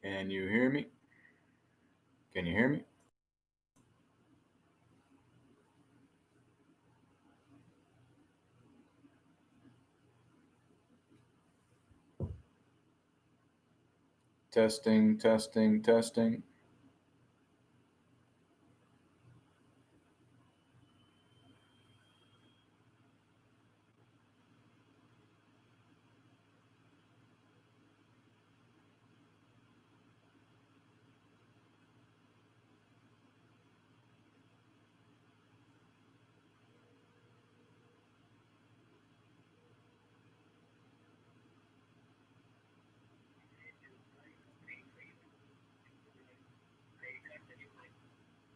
Can you hear me? Can you hear me? Testing, testing, testing.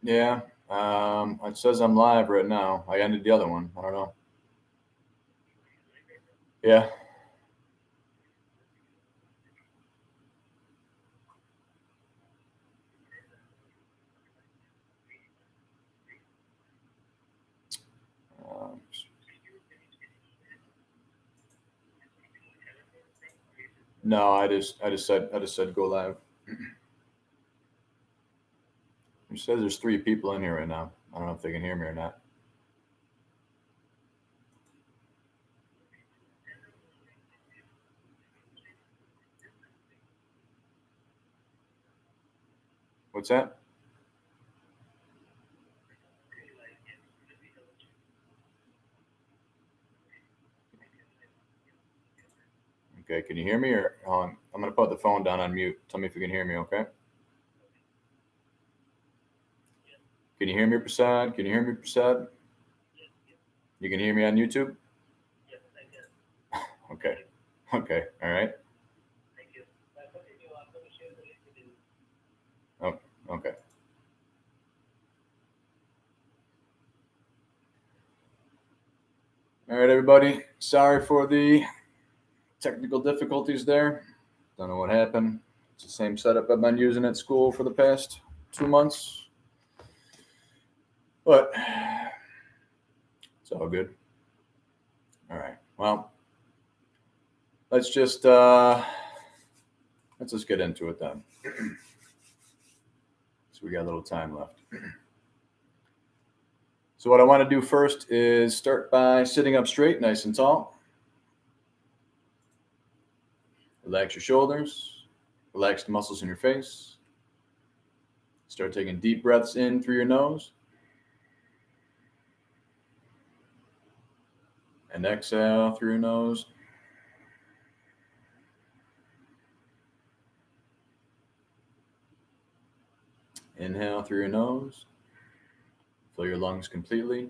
Yeah. It says I'm live right now. I ended the other one. I don't know. Yeah. Um, no, I just said go live. It says there's three people in here right now. I don't know if they can hear me or not. What's that? Okay, can you hear me or I'm gonna put the phone down on mute. Tell me if you can hear me, okay? Can you hear me, Prasad? Can you hear me, Prasad? You can hear me on YouTube? Okay. Okay. All right. Oh, okay. All right, everybody. Sorry for the technical difficulties there. Don't know what happened. It's the same setup I've been using at school for the past 2 months, but it's all good. All right. Well, let's just let's just get into it then. So we got a little time left. So what I want to do first is start by sitting up straight, nice and tall. Relax your shoulders. Relax the muscles in your face. Start taking deep breaths in through your nose and exhale through your nose. Inhale through your nose. Fill your lungs completely.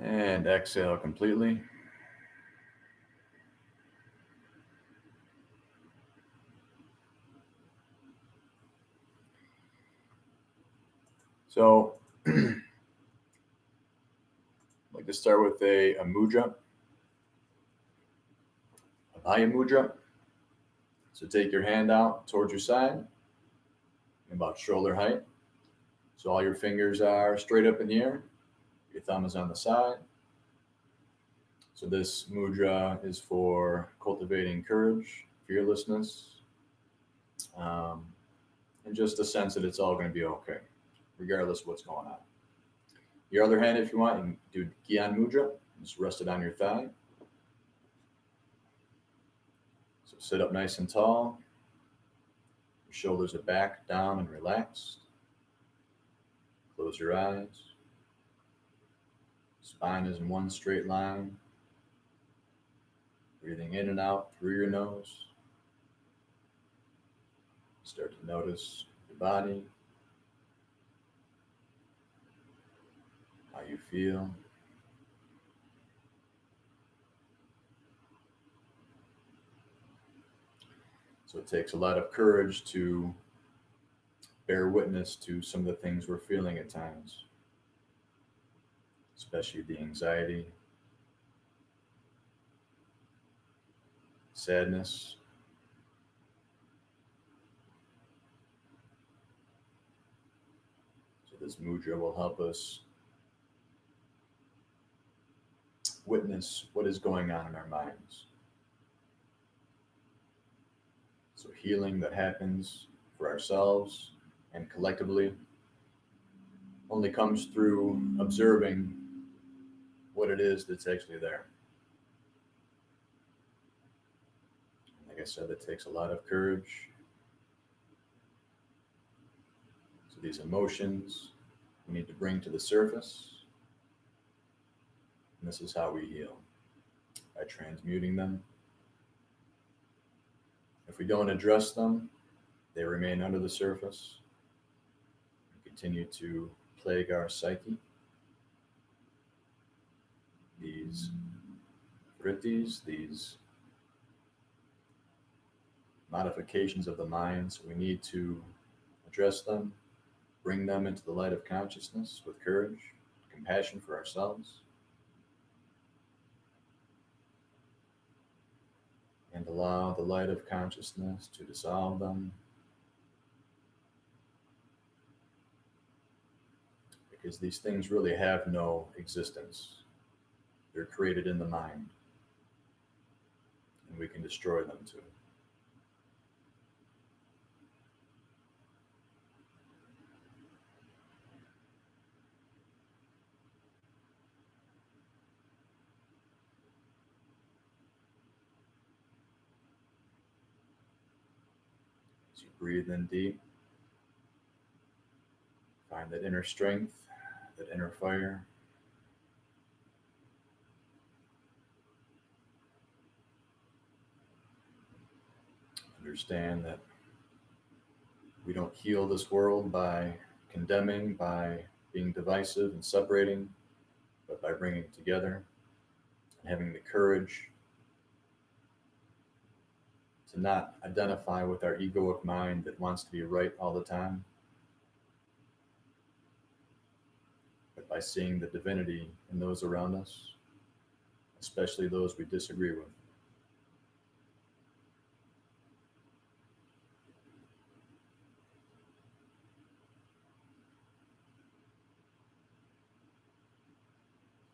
And exhale completely. So, I'd like to start with a mudra, Abhaya mudra. So, take your hand out towards your side, about shoulder height. So, all your fingers are straight up in the air. Your thumb is on the side. So, this mudra is for cultivating courage, fearlessness, um, and just a sense that it's all going to be okay, regardless of what's going on. Your other hand, if you want, you can do Gyan Mudra. Just rest it on your thigh. So sit up nice and tall. Your shoulders are back, down, and relaxed. Close your eyes. Spine is in one straight line. Breathing in and out through your nose. Start to notice your body, how you feel. So it takes a lot of courage to bear witness to some of the things we're feeling at times, especially the anxiety, sadness. So this mudra will help us witness what is going on in our minds. So healing that happens for ourselves and collectively only comes through observing what it is that's actually there. Like I said, it takes a lot of courage. So these emotions we need to bring to the surface. And this is how we heal, by transmuting them. If we don't address them, they remain under the surface and continue to plague our psyche. These vrittis, these modifications of the mind, so we need to address them, bring them into the light of consciousness with courage, compassion for ourselves, and allow the light of consciousness to dissolve them, because these things really have no existence. They're created in the mind, and we can destroy them too. As you breathe in deep, find that inner strength, that inner fire. Understand that we don't heal this world by condemning, by being divisive and separating, but by bringing it together and having the courage to not identify with our egoic mind that wants to be right all the time, but by seeing the divinity in those around us, especially those we disagree with.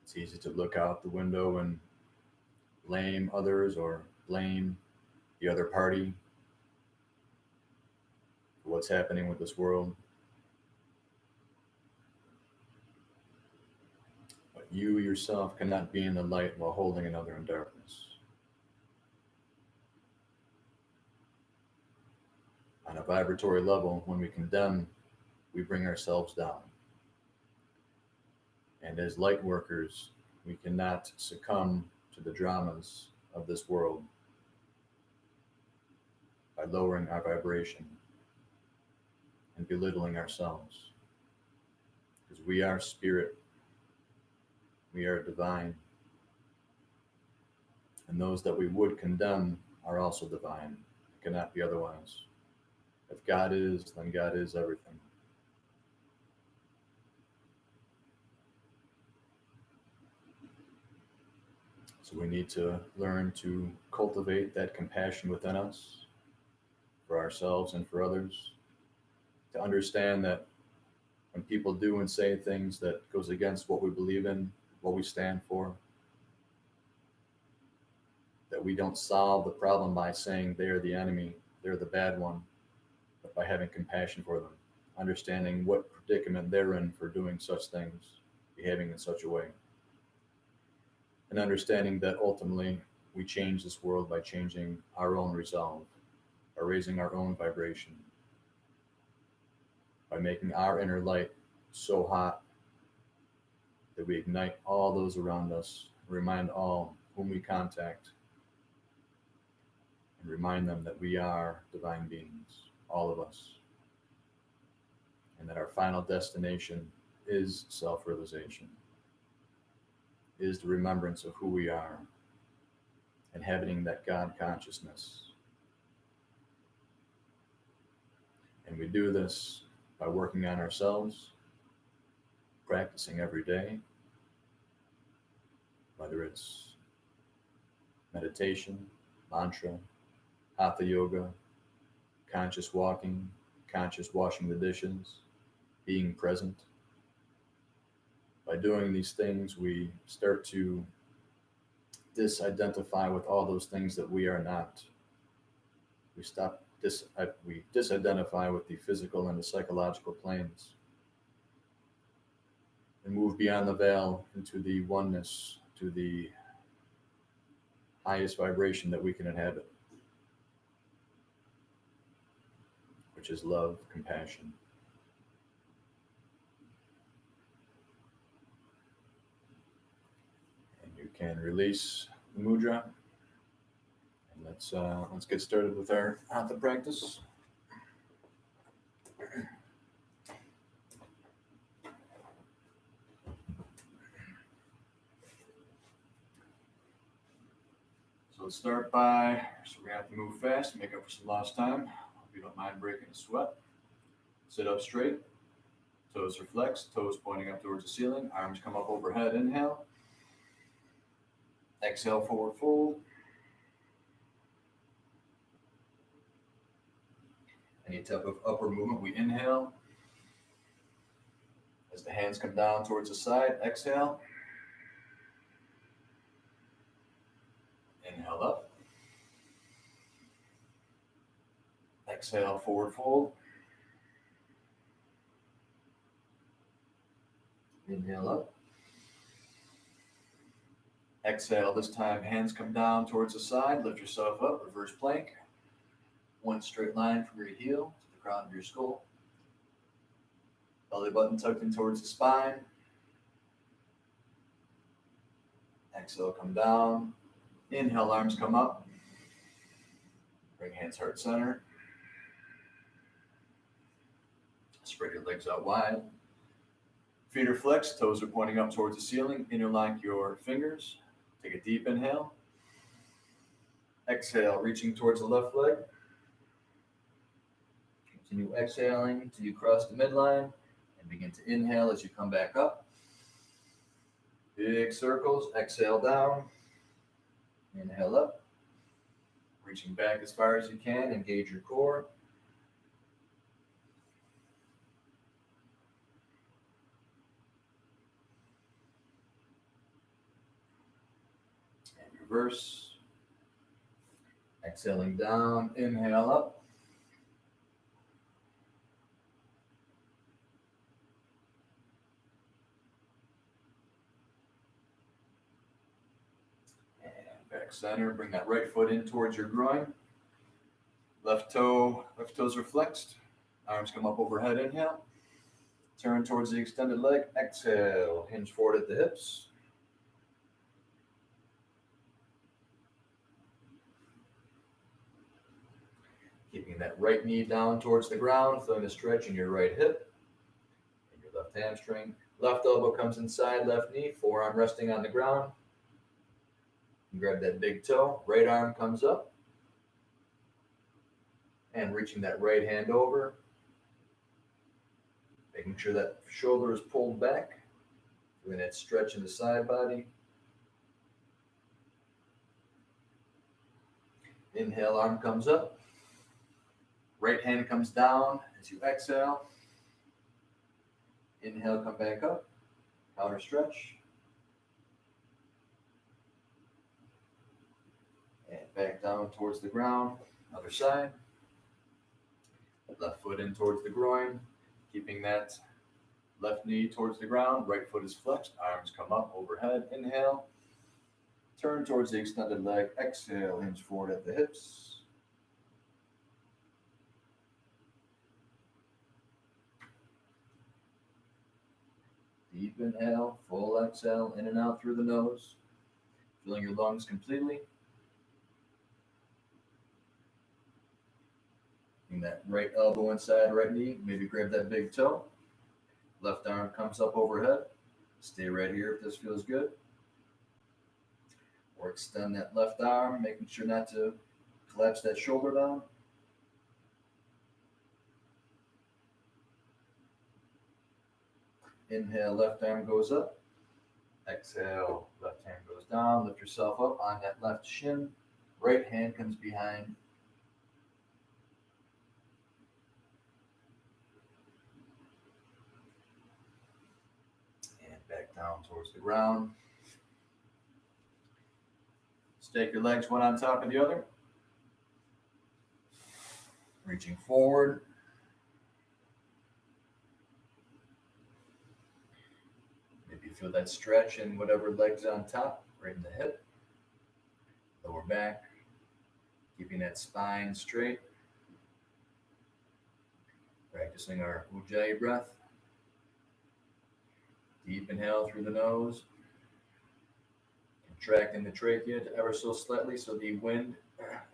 It's easy to look out the window and blame others or blame the other party for what's happening with this world. But you yourself cannot be in the light while holding another in darkness. On a vibratory level, when we condemn, we bring ourselves down. And as light workers, we cannot succumb to the dramas of this world by lowering our vibration and belittling ourselves. Because we are spirit, we are divine, and those that we would condemn are also divine. It cannot be otherwise. If God is, then God is everything. So we need to learn to cultivate that compassion within us for ourselves and for others, to understand that when people do and say things that goes against what we believe in, what we stand for, that we don't solve the problem by saying they're the enemy, they're the bad one, but by having compassion for them, understanding what predicament they're in for doing such things, behaving in such a way. And understanding that ultimately we change this world by changing our own resolve, by raising our own vibration, by making our inner light so hot that we ignite all those around us, remind all whom we contact, and remind them that we are divine beings, all of us, and that our final destination is self-realization, is the remembrance of who we are, inhabiting that God consciousness. And we do this by working on ourselves, practicing every day, whether it's meditation, mantra, hatha yoga, conscious walking, conscious washing the dishes, being present. By doing these things, we start to disidentify with all those things that we are not. We stop we disidentify with the physical and the psychological planes and move beyond the veil into the oneness, to the highest vibration that we can inhabit, which is love, compassion. And you can release the mudra. And let's get started with our hatha practice. So let's start by, so we have to move fast, make up for some lost time. Hope you don't mind breaking a sweat. Sit up straight, toes are flexed, toes pointing up towards the ceiling, arms come up overhead, inhale. Exhale, forward fold. Any type of upward movement, we inhale. As the hands come down towards the side, exhale. Inhale up. Exhale, forward fold. Inhale up. Exhale, this time hands come down towards the side, lift yourself up, reverse plank. One straight line from your heel to the crown of your skull. Belly button tucked in towards the spine. Exhale, come down. Inhale, arms come up. Bring hands heart center. Spread your legs out wide. Feet are flexed, toes are pointing up towards the ceiling. Interlock your fingers. Take a deep inhale. Exhale, reaching towards the left leg. Continue exhaling until you cross the midline and begin to inhale as you come back up. Big circles, exhale down. Inhale up. Reaching back as far as you can, engage your core. And reverse. Exhaling down, inhale up. Back center, bring that right foot in towards your groin. Left toes are flexed. Arms come up overhead, inhale. Turn towards the extended leg, exhale. Hinge forward at the hips. Keeping that right knee down towards the ground, feeling the stretch in your right hip and your left hamstring. Left elbow comes inside, left knee, forearm resting on the ground. Grab that big toe, right arm comes up, and reaching that right hand over, making sure that shoulder is pulled back, doing that stretch in the side body. Inhale, arm comes up, right hand comes down as you exhale. Inhale, come back up, counter stretch. And back down towards the ground, other side. Left foot in towards the groin, keeping that left knee towards the ground, right foot is flexed, arms come up overhead, inhale. Turn towards the extended leg, exhale, hinge forward at the hips. Deep inhale, full exhale, in and out through the nose, filling your lungs completely. That right elbow inside right knee, maybe grab that big toe. Left arm comes up overhead. Stay right here if this feels good. Or extend that left arm, making sure not to collapse that shoulder down. Inhale, left arm goes up. Exhale, left hand goes down. Lift yourself up on that left shin. Right hand comes behind. Back down towards the ground. Stake your legs one on top of the other. Reaching forward. Maybe feel that stretch in whatever leg's on top, right in the hip. Lower back. Keeping that spine straight. Practicing our Ujjayi breath. Deep inhale through the nose. Contracting the trachea ever so slightly so the wind,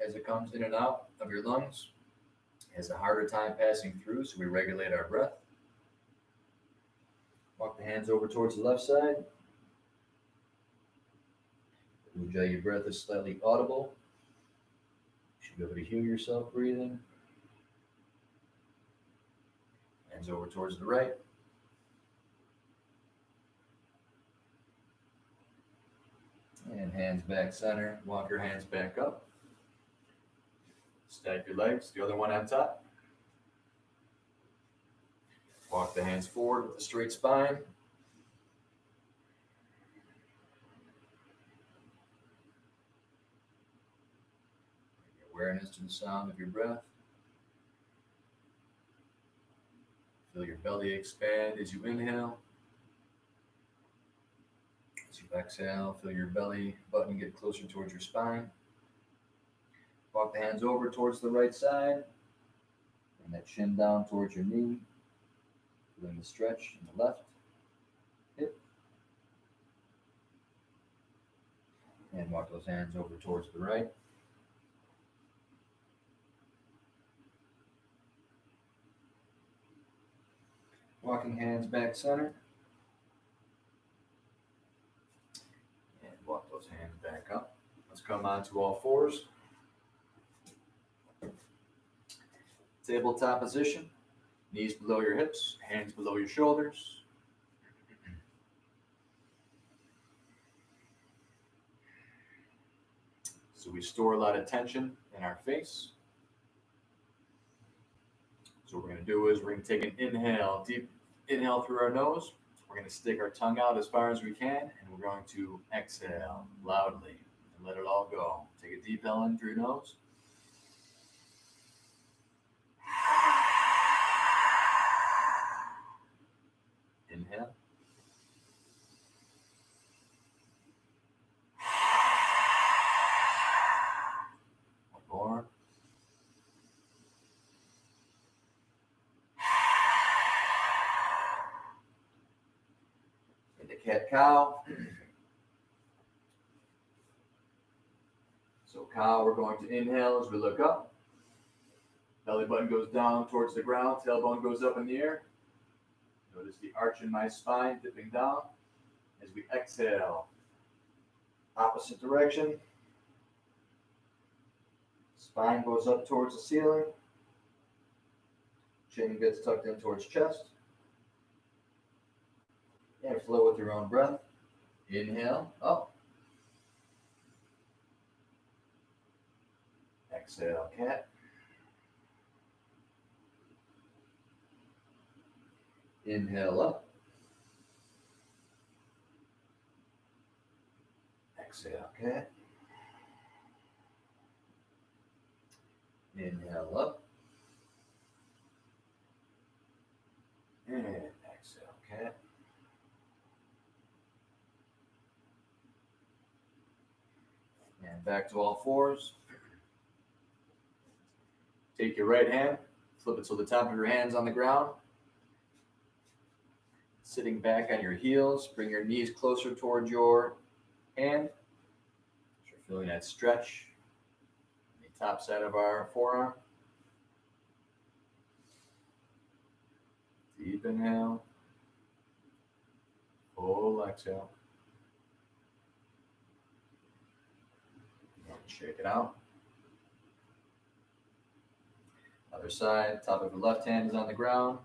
as it comes in and out of your lungs, has a harder time passing through, so we regulate our breath. Walk the hands over towards the left side. Ujjayi breath is slightly audible. You should be able to hear yourself breathing. Hands over towards the right. And hands back center. Walk your hands back up. Stack your legs, the other one on top. Walk the hands forward with a straight spine. Bring your awareness to the sound of your breath. Feel your belly expand as you inhale. As you exhale, feel your belly button get closer towards your spine. Walk the hands over towards the right side. Bring that chin down towards your knee. Feeling the stretch in the left hip. And walk those hands over towards the right. Walking hands back center. And walk those hands back up. Let's come onto all fours. Tabletop position. Knees below your hips, hands below your shoulders. So we store a lot of tension in our face. So what we're going to do is we're going to take an inhale, deep inhale through our nose. We're going to stick our tongue out as far as we can, and we're going to exhale loudly and let it all go. Take a deep inhale in through your nose. Inhale. One more. Into cat-cow. So cow, we're going to inhale as we look up. Belly button goes down towards the ground. Tailbone goes up in the air. Notice the arch in my spine dipping down. As we exhale, opposite direction. Spine goes up towards the ceiling. Chin gets tucked in towards chest. And flow with your own breath. Inhale, up. Exhale, cat. Inhale, up. Exhale, cat. Inhale, up. And exhale, cat. And back to all fours. Take your right hand, flip it so the top of your hand's on the ground. Sitting back on your heels, bring your knees closer towards your hand. So you're feeling that stretch on the top side of our forearm. Deep inhale. Full exhale. And shake it out. Other side, top of your left hand is on the ground.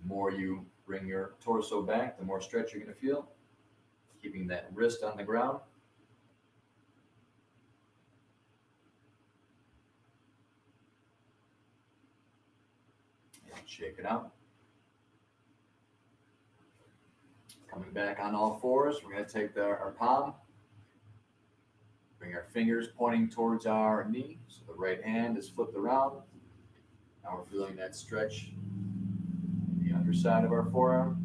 The more you bring your torso back, the more stretch you're going to feel. Keeping that wrist on the ground. And shake it out. Coming back on all fours, we're going to take our palm, bring Bring our fingers pointing towards our knee. So the right hand is flipped around. Now we're feeling that stretch in the underside of our forearm.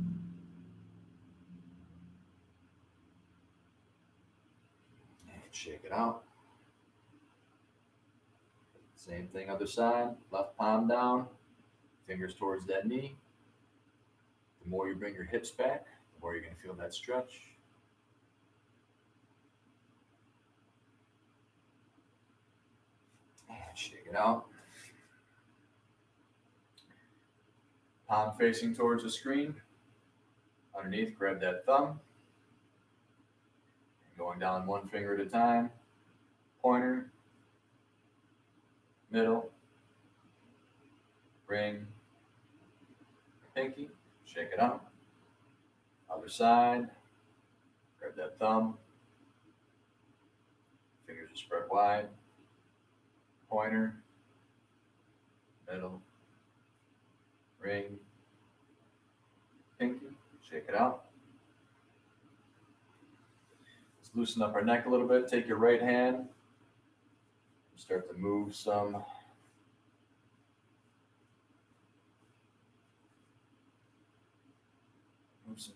And shake it out. Same thing, other side. Left palm down, fingers towards that knee. The more you bring your hips back, the more you're going to feel that stretch. And shake it out. Palm facing towards the screen. Underneath, grab that thumb. And going down one finger at a time. Pointer, middle, ring, pinky. Shake it out. Other side. Grab that thumb. Fingers are spread wide. Pointer, middle, ring, pinky. Shake it out. Let's loosen up our neck a little bit. Take your right hand. Start to move some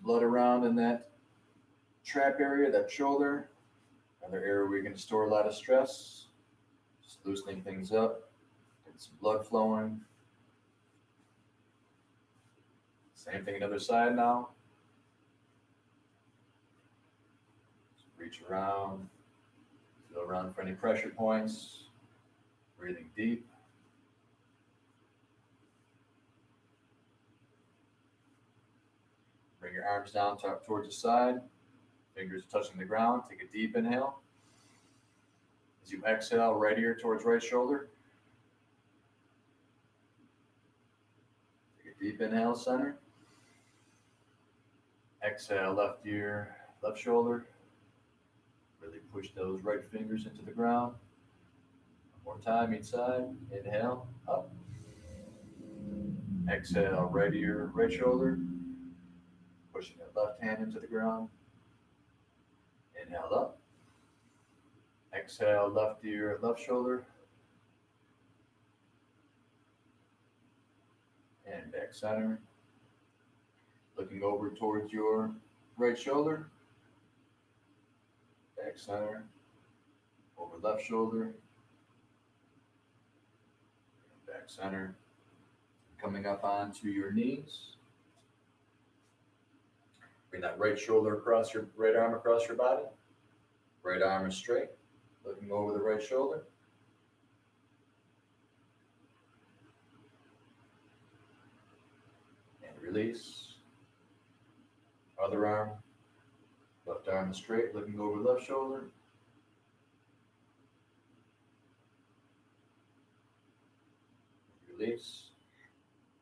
blood around in that trap area, that shoulder. Another area where you're going to store a lot of stress. Just loosening things up. Get some blood flowing. Same thing, another side now. Just reach around. Feel around for any pressure points. Breathing deep. Bring your arms down towards the side. Fingers touching the ground. Take a deep inhale. As you exhale, right ear towards right shoulder. Take a deep inhale, center. Exhale, left ear, left shoulder. Really push those right fingers into the ground. One more time, each side. Inhale, up. Exhale, right ear, right shoulder. Pushing that left hand into the ground. Inhale up. Exhale, left ear, left shoulder. And back center. Looking over towards your right shoulder. Back center. Over left shoulder. Back center. Coming up onto your knees. Bring that right shoulder across your right arm across your body. Right arm is straight. Looking over the right shoulder. And release. Other arm. Left arm is straight. Looking over left shoulder. Release.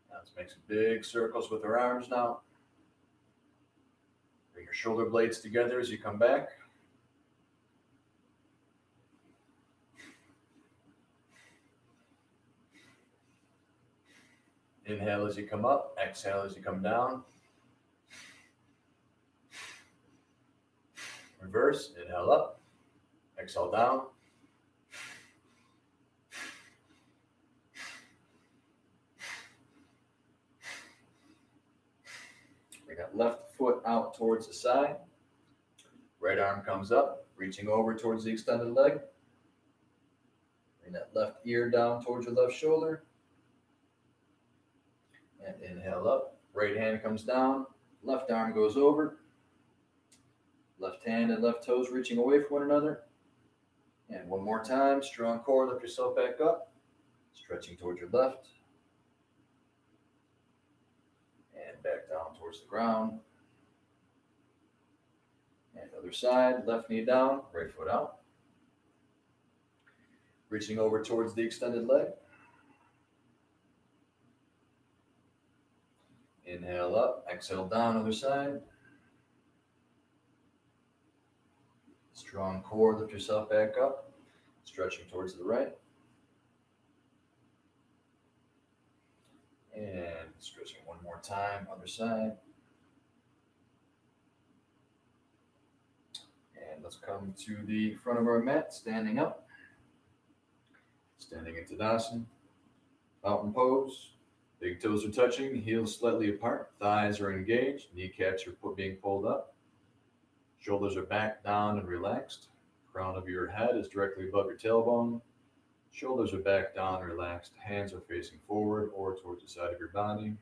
Now let's make some big circles with our arms now. Bring your shoulder blades together as you come back. Inhale as you come up, exhale as you come down. Reverse, inhale up, exhale down. Bring that left foot out towards the side. Right arm comes up, reaching over towards the extended leg. Bring that left ear down towards your left shoulder. And inhale up. Right hand comes down. Left arm goes over. Left hand and left toes reaching away from one another. And one more time. Strong core. Lift yourself back up. Stretching towards your left. And back down towards the ground. And other side. Left knee down. Right foot out. Reaching over towards the extended leg. Inhale up, exhale down, other side. Strong core, lift yourself back up, stretching towards the right. And stretching one more time, other side. And let's come to the front of our mat, standing up. Standing in Tadasana. Mountain pose. Big toes are touching, heels slightly apart, thighs are engaged, kneecaps are being pulled up. Shoulders are back, down, and relaxed. Crown of your head is directly above your tailbone. Shoulders are back, down, relaxed. Hands are facing forward or towards the side of your body.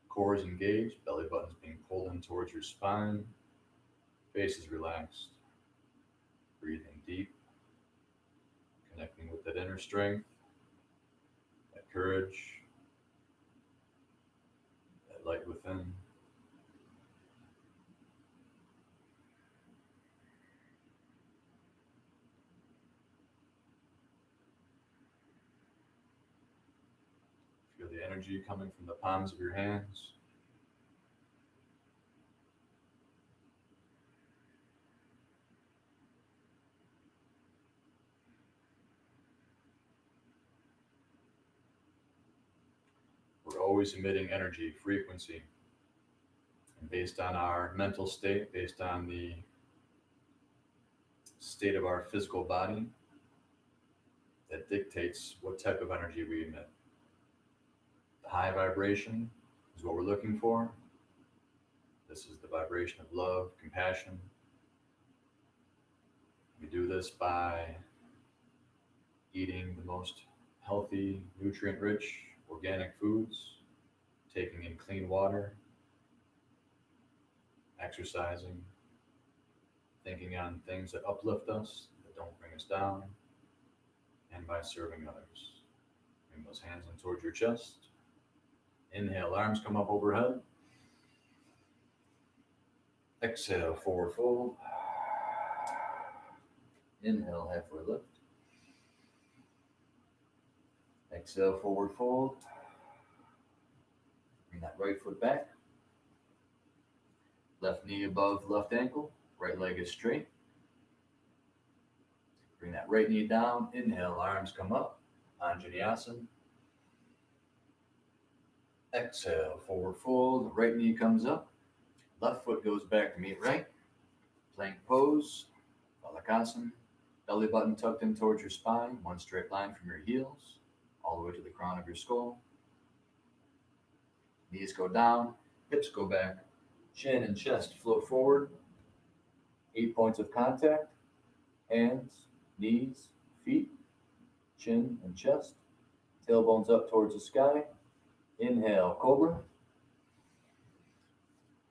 Core is engaged, belly button is being pulled in towards your spine. Face is relaxed. Breathing deep. Connecting with that inner strength, that courage, that light within. Feel the energy coming from the palms of your hands. We're always emitting energy, frequency. And based on our mental state, based on the state of our physical body, that dictates what type of energy we emit. The high vibration is what we're looking for. This is the vibration of love, compassion. We do this by eating the most healthy, nutrient-rich, organic foods, taking in clean water, exercising, thinking on things that uplift us, that don't bring us down, and by serving others. Bring those hands in towards your chest. Inhale, arms come up overhead. Exhale, forward fold. Inhale, halfway lift. Exhale, forward fold. Bring that right foot back. Left knee above left ankle. Right leg is straight. Bring that right knee down. Inhale, arms come up. Anjaneyasana. Exhale, forward fold. Right knee comes up. Left foot goes back to meet right. Plank pose. Balasana. Belly button tucked in towards your spine. One straight line from your heels all the way to the crown of your skull. Knees go down. Hips go back. Chin and chest float forward. 8 points of contact. Hands, knees, feet, chin and chest. Tailbones up towards the sky. Inhale, cobra.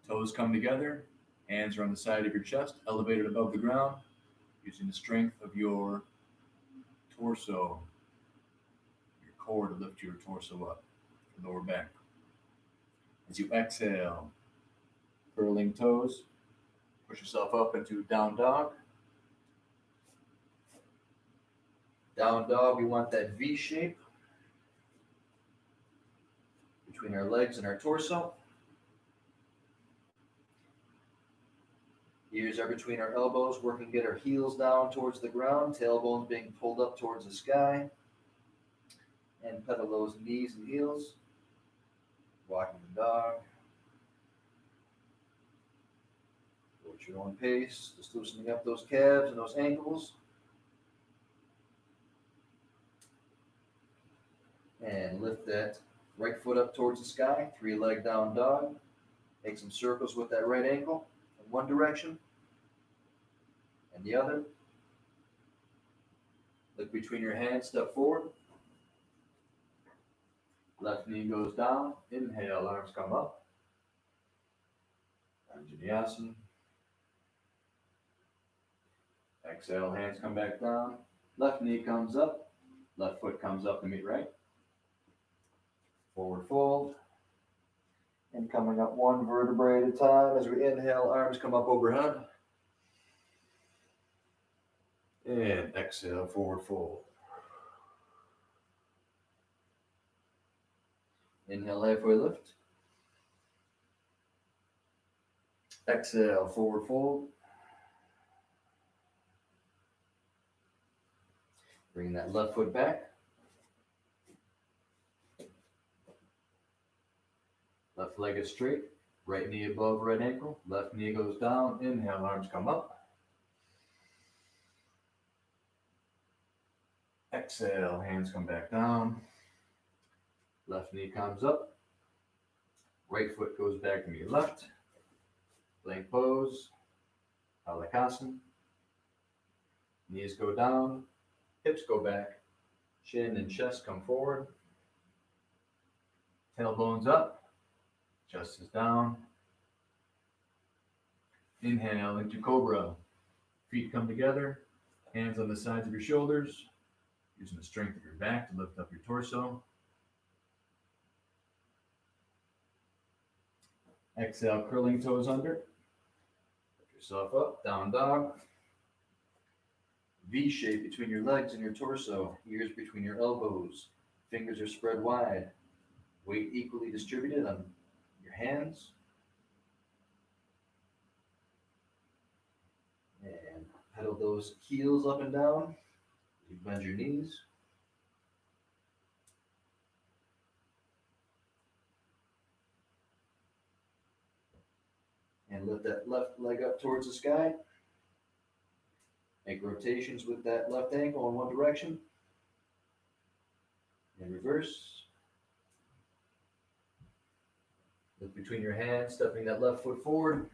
Toes come together. Hands are on the side of your chest, elevated above the ground, using the strength of your torso, your core to lift your torso up, your lower back. As you exhale, curling toes, push yourself up into down dog. Down dog, we want that V shape between our legs and our torso. Ears are between our elbows, working to get our heels down towards the ground, tailbones being pulled up towards the sky. And pedal those knees and heels. Walking the dog. Go at your own pace, just loosening up those calves and those ankles. And lift that right foot up towards the sky, 3-leg down dog. Make some circles with that right ankle in one direction and the other. Look between your hands, step forward. Left knee goes down. Inhale, arms come up. Anjaneyasana. Exhale, hands come back down. Left knee comes up. Left foot comes up to meet right. Forward fold. And coming up one vertebrae at a time. As we inhale, arms come up overhead. And exhale, forward fold. Inhale, halfway lift. Exhale, forward fold. Bring that left foot back. Left leg is straight. Right knee above right ankle. Left knee goes down. Inhale, arms come up. Exhale, hands come back down. Left knee comes up. Right foot goes back to your left. Plank pose. Halakasana. Knees go down. Hips go back. Chin and chest come forward. Tailbones up. Chest is down. Inhale into cobra. Feet come together. Hands on the sides of your shoulders. Using the strength of your back to lift up your torso. Exhale, curling toes under. Lift yourself up, down dog. V shape between your legs and your torso. Ears between your elbows. Fingers are spread wide. Weight equally distributed on your hands. And pedal those heels up and down. You bend your knees. And lift that left leg up towards the sky. Make rotations with that left ankle in one direction. And reverse. Look between your hands, stepping that left foot forward.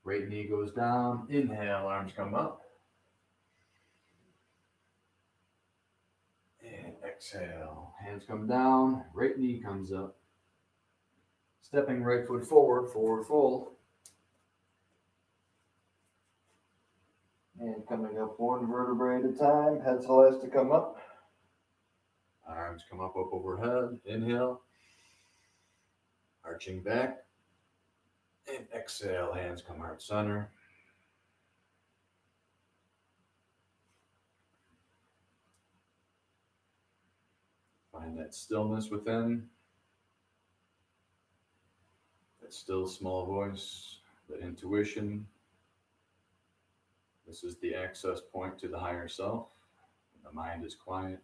Right knee goes down. Inhale, arms come up. And exhale, hands come down. Right knee comes up. Stepping right foot forward, forward fold. And coming up one vertebrae at a time. Head still has to come up. Arms come up overhead. Inhale. Arching back. And exhale, hands come heart center. Find that stillness within. That still small voice, that intuition. This is the access point to the higher self. The mind is quiet.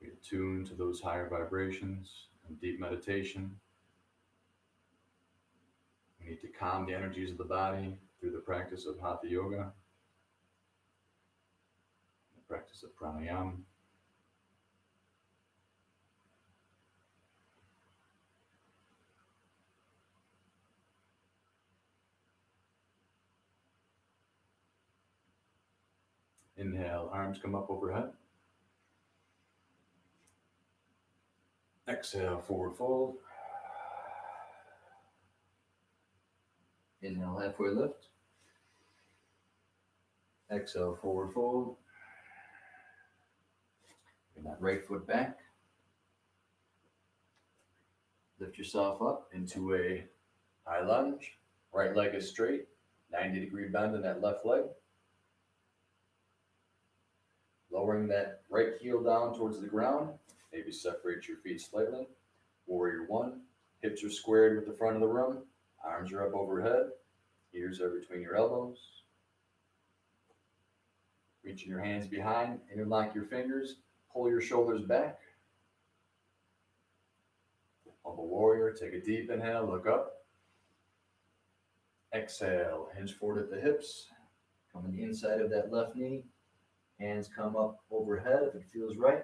We attune to those higher vibrations in deep meditation. We need to calm the energies of the body through the practice of Hatha Yoga, the practice of pranayama. Inhale, arms come up overhead. Exhale, forward fold. Inhale, halfway lift. Exhale, forward fold. Bring that right foot back. Lift yourself up into a high lunge. Right leg is straight. 90-degree bend in that left leg. Lowering that right heel down towards the ground. Maybe separate your feet slightly. Warrior one. Hips are squared with the front of the room. Arms are up overhead. Ears are between your elbows. Reaching your hands behind. Interlock your fingers. Pull your shoulders back. Humble warrior. Take a deep inhale. Look up. Exhale. Hinge forward at the hips. Come on the inside of that left knee. Hands come up overhead if it feels right.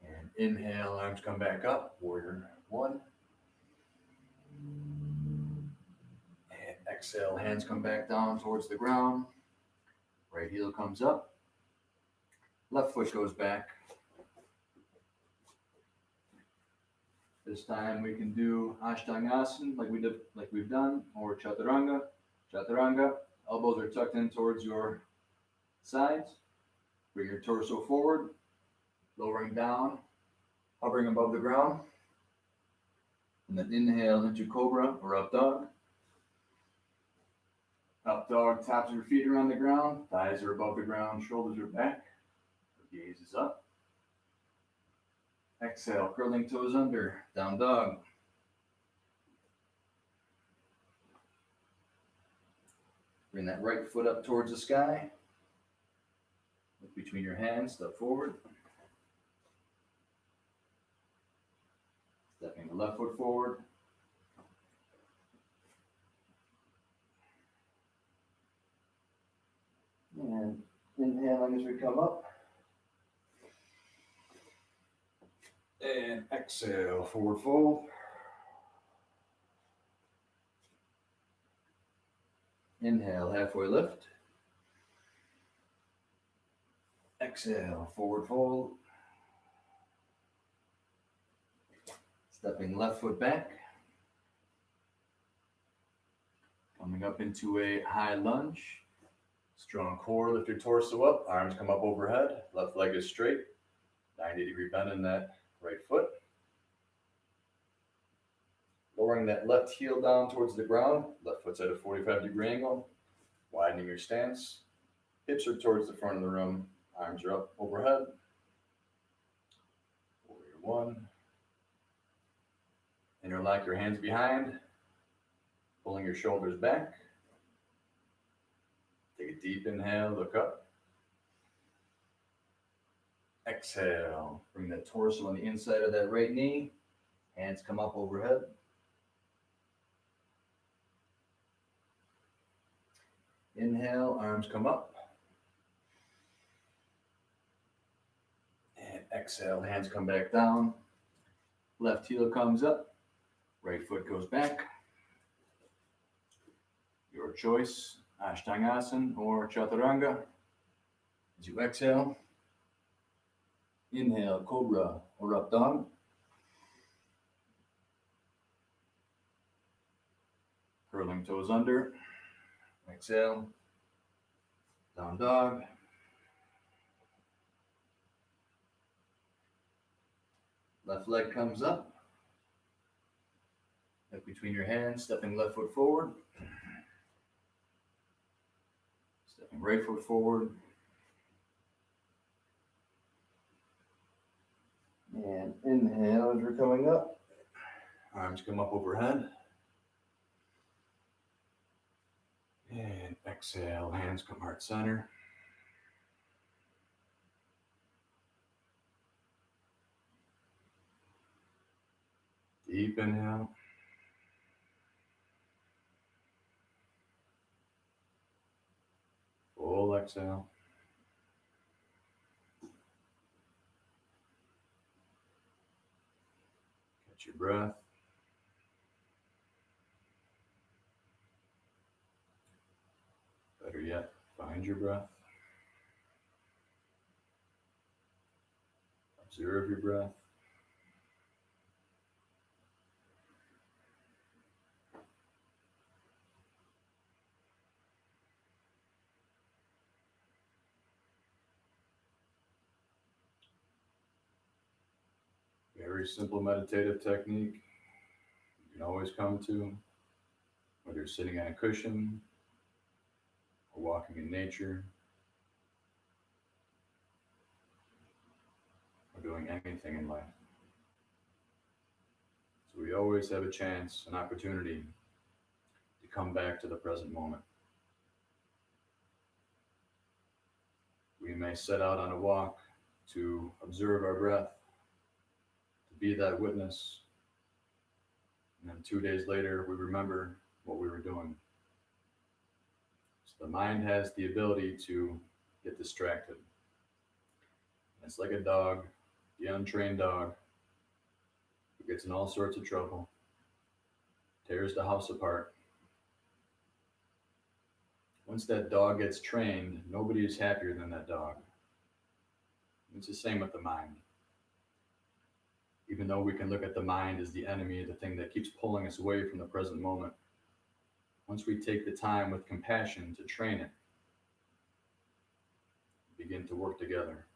And inhale, arms come back up. Warrior one. And exhale, hands come back down towards the ground. Right heel comes up. Left foot goes back. This time we can do Ashtangasana like we've done, or Chaturanga. Chaturanga, elbows are tucked in towards your sides. Bring your torso forward, lowering down, hovering above the ground. And then inhale into Cobra or Up Dog. Up Dog, tops of your feet are on the ground, thighs are above the ground, shoulders are back, gaze is up. Exhale, curling toes under, Down Dog. Bring that right foot up towards the sky. Look between your hands, step forward. Stepping the left foot forward. And inhaling as we come up. And exhale, forward fold. Inhale, halfway lift. Exhale, forward fold. Stepping left foot back. Coming up into a high lunge. Strong core, lift your torso up. Arms come up overhead. Left leg is straight. 90-degree bend in that right foot. Lowering that left heel down towards the ground. Left foot's at a 45-degree angle. Widening your stance. Hips are towards the front of the room. Arms are up overhead. Warrior one. Interlock your hands behind. Pulling your shoulders back. Take a deep inhale, look up. Exhale. Bring that torso on the inside of that right knee. Hands come up overhead. Inhale, arms come up. And exhale, hands come back down. Left heel comes up. Right foot goes back. Your choice, Ashtangasana or Chaturanga. As you exhale, inhale, Cobra or Up Dog. Curling toes under. Exhale, Down Dog. Left leg comes up. Look between your hands, stepping left foot forward. Stepping right foot forward. And inhale as we're coming up. Arms come up overhead. And exhale, hands come heart center. Deep inhale. Full exhale. Catch your breath. Better yet, find your breath. Observe your breath. Very simple meditative technique you can always come to, whether you're sitting on a cushion or walking in nature or doing anything in life. So we always have a chance, an opportunity to come back to the present moment. We may set out on a walk to observe our breath, to be that witness, and then 2 days later we remember what we were doing. So the mind has the ability to get distracted. It's like a dog, the untrained dog, who gets in all sorts of trouble, tears the house apart. Once that dog gets trained, nobody is happier than that dog. It's the same with the mind. Even though we can look at the mind as the enemy, the thing that keeps pulling us away from the present moment, once we take the time with compassion to train it, begin to work together.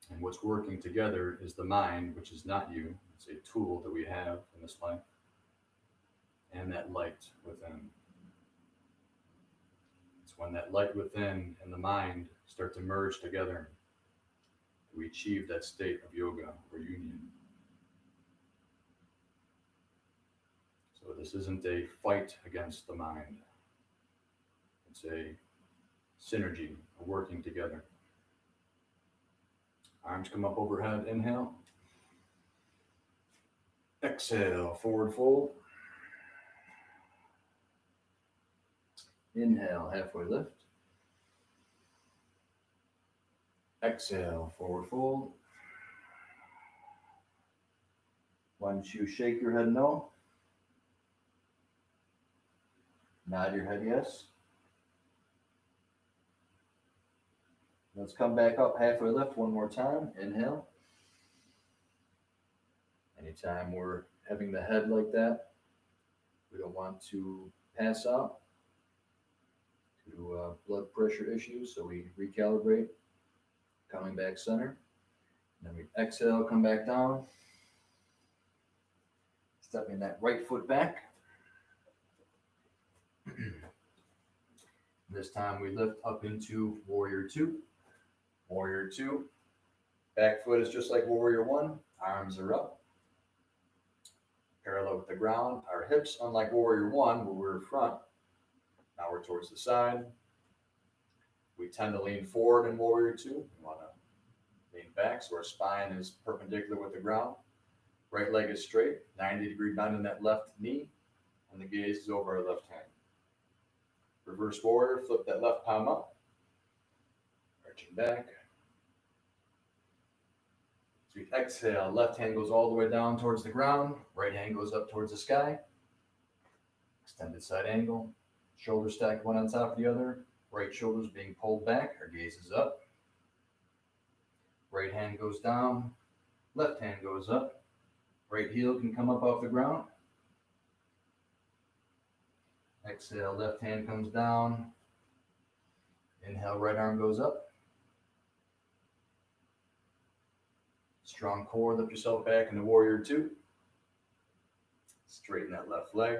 And what's working together is the mind, which is not you. It's a tool that we have in this life, and that light within. It's when that light within and the mind start to merge together, we achieve that state of yoga or union. So this isn't a fight against the mind. It's a synergy, a working together. Arms come up overhead, inhale. Exhale, forward fold. Inhale, halfway lift. Exhale, forward fold. Why don't you shake your head no? Nod your head yes. Let's come back up halfway lift one more time. Inhale. Anytime we're having the head like that, we don't want to pass out due to blood pressure issues, so we recalibrate, coming back center. And then we exhale, come back down. Stepping that right foot back. This time we lift up into Warrior Two. Warrior Two. Back foot is just like Warrior One. Arms are up, parallel with the ground. Our hips, unlike Warrior One, where we're front, now we're towards the side. We tend to lean forward in Warrior Two. We want to lean back so our spine is perpendicular with the ground. Right leg is straight, 90-degree bend in that left knee, and the gaze is over our left hand. Reverse warrior, flip that left palm up, arching back. So we exhale, left hand goes all the way down towards the ground, right hand goes up towards the sky. Extended side angle, shoulders stacked one on top of the other, right shoulders being pulled back, our gaze is up. Right hand goes down, left hand goes up, right heel can come up off the ground. Exhale, left hand comes down. Inhale, right arm goes up. Strong core, lift yourself back into Warrior Two. Straighten that left leg.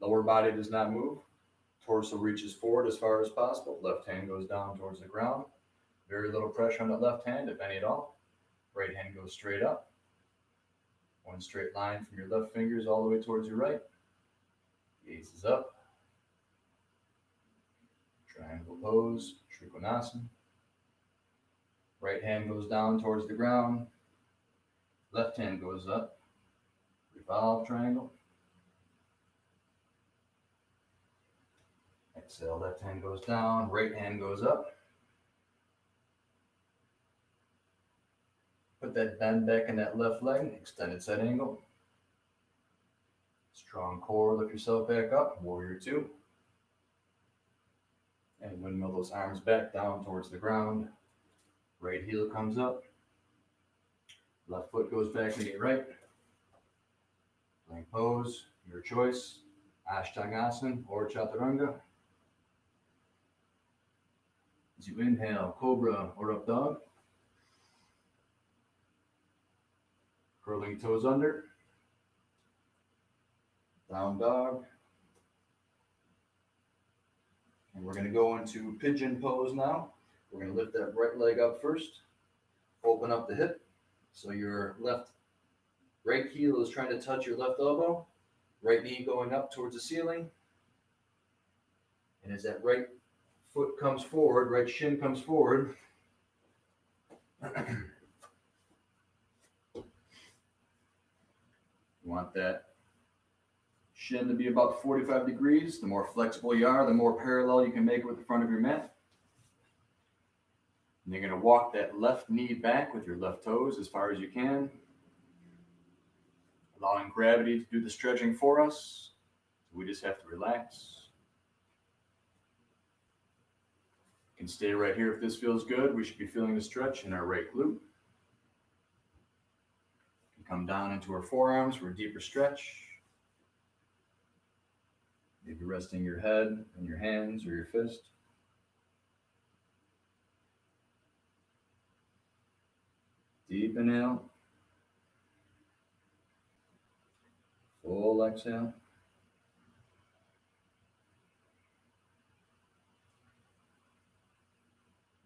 Lower body does not move. Torso reaches forward as far as possible. Left hand goes down towards the ground. Very little pressure on the left hand, if any at all. Right hand goes straight up. One straight line from your left fingers all the way towards your right. Gaze is up. Triangle pose, Trikonasana. Right hand goes down towards the ground. Left hand goes up. Revolve triangle. Exhale, left hand goes down, right hand goes up. Put that bend back in that left leg, extended side angle. Strong core, lift yourself back up, Warrior Two. And windmill those arms back down towards the ground. Right heel comes up. Left foot goes back into your right. Plank pose, your choice. Ashtangasana or Chaturanga. As you inhale, Cobra or Up Dog. Curling toes under. Down Dog. And we're going to go into Pigeon pose now. We're going to lift that right leg up first. Open up the hip. So your right heel is trying to touch your left elbow. Right knee going up towards the ceiling. And as that right foot comes forward, right shin comes forward, you want that shin to be about 45 degrees. The more flexible you are, the more parallel you can make it with the front of your mat. And you're going to walk that left knee back with your left toes as far as you can, allowing gravity to do the stretching for us. So we just have to relax. You can stay right here if this feels good. We should be feeling the stretch in our right glute. Come down into our forearms for a deeper stretch. Maybe resting your head in your hands or your fist. Deep inhale. Full exhale.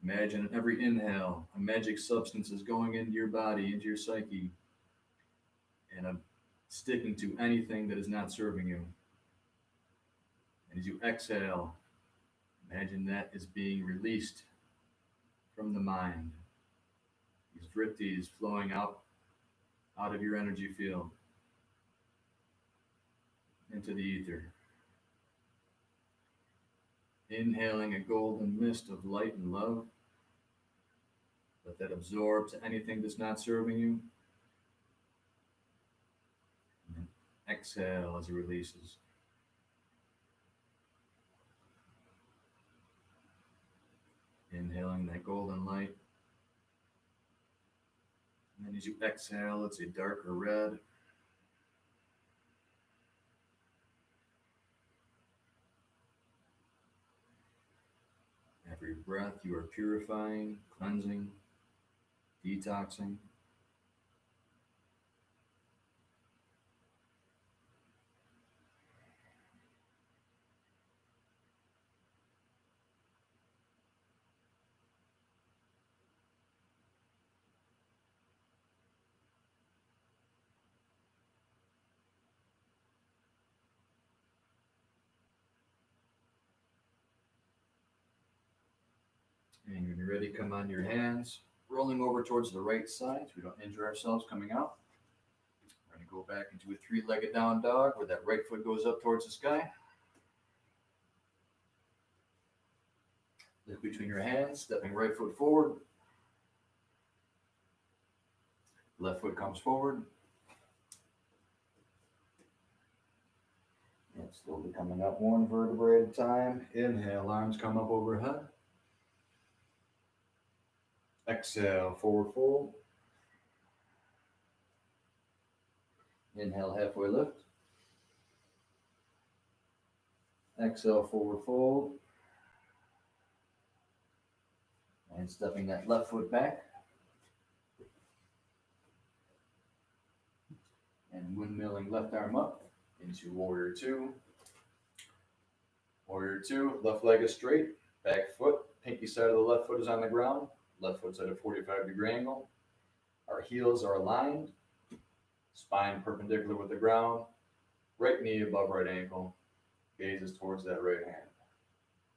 Imagine every inhale, a magic substance is going into your body, into your psyche, and sticking to anything that is not serving you. And as you exhale, imagine that is being released from the mind. These vrittis flowing out of your energy field into the ether. Inhaling a golden mist of light and love. Let that absorb to anything that's not serving you. And then exhale as it releases. Inhaling that golden light. And then as you exhale, it's a darker red. Every breath you are purifying, cleansing, detoxing. And when you're ready, come on your hands, rolling over towards the right side so we don't injure ourselves coming out. We're going to go back into a three-legged down dog where that right foot goes up towards the sky. Lift between your hands, stepping right foot forward. Left foot comes forward. And slowly coming up one vertebrae at a time. Inhale, arms come up overhead. Exhale, forward fold. Inhale, halfway lift. Exhale, forward fold. And stepping that left foot back. And windmilling left arm up into warrior two. Warrior two, left leg is straight, back foot, pinky side of the left foot is on the ground, left foot's at a 45-degree angle. Our heels are aligned, spine perpendicular with the ground, right knee above right ankle, gazes towards that right hand.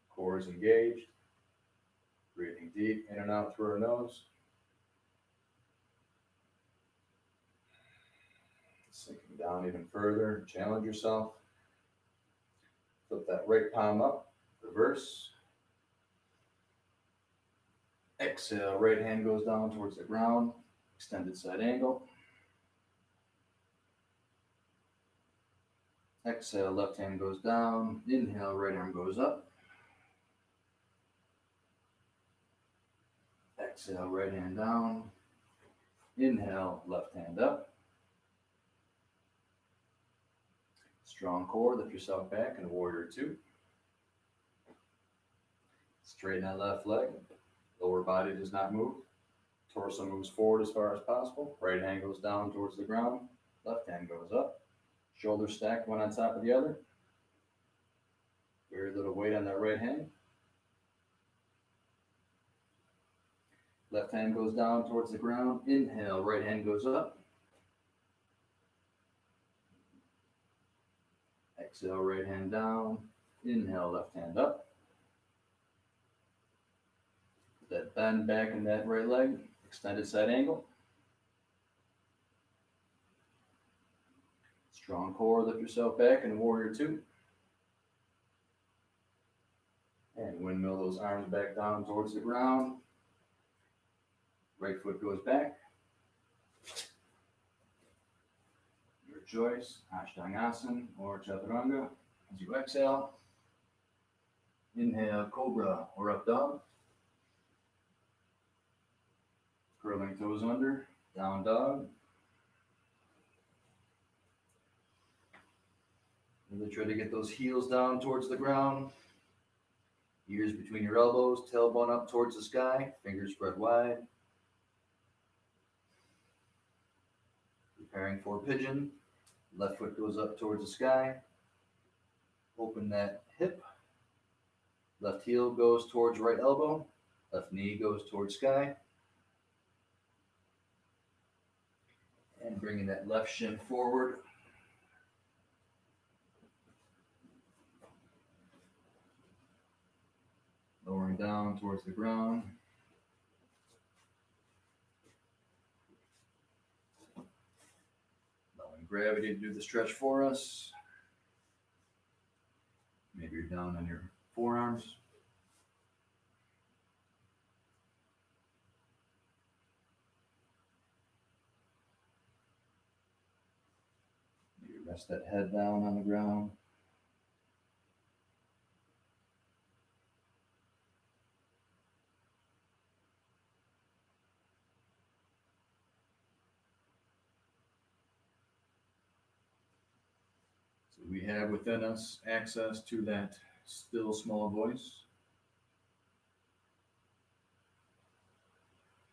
Core is engaged, breathing deep in and out through our nose. Sinking down even further, challenge yourself. Flip that right palm up, reverse. Exhale, right hand goes down towards the ground, extended side angle. Exhale, left hand goes down. Inhale, right arm goes up. Exhale, right hand down. Inhale, left hand up. Strong core, lift yourself back in warrior two. Straighten that left leg. Lower body does not move. Torso moves forward as far as possible. Right hand goes down towards the ground. Left hand goes up. Shoulders stacked one on top of the other. Very little weight on that right hand. Left hand goes down towards the ground. Inhale, right hand goes up. Exhale, right hand down. Inhale, left hand up. That bend back in that right leg. Extended side angle. Strong core, lift yourself back in warrior two. And windmill those arms back down towards the ground. Right foot goes back. Your choice, Ashtangasana or Chaturanga. As you exhale, inhale, Cobra or Up Dog. Curling toes under, Down Dog. Really try to get those heels down towards the ground. Ears between your elbows, tailbone up towards the sky, fingers spread wide. Preparing for pigeon. Left foot goes up towards the sky. Open that hip. Left heel goes towards right elbow. Left knee goes towards sky. And bringing that left shin forward. Lowering down towards the ground. Allowing gravity to do the stretch for us. Maybe you're down on your forearms. Rest that head down on the ground. So we have within us access to that still small voice.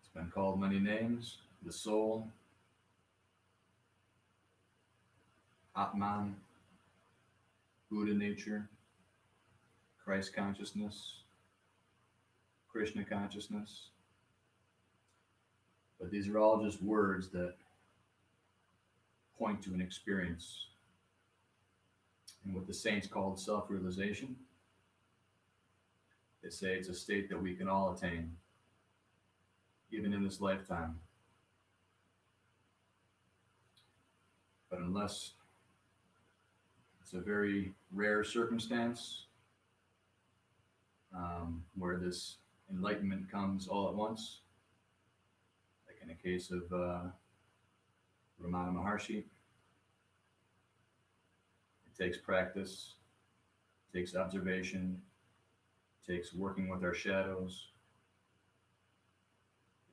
It's been called many names: the soul, Atman, Buddha nature, Christ consciousness, Krishna consciousness. But these are all just words that point to an experience. And what the saints called self-realization, they say it's a state that we can all attain, even in this lifetime. But unless it's a very rare circumstance where this enlightenment comes all at once, like in the case of Ramana Maharshi, it takes practice, it takes observation, it takes working with our shadows.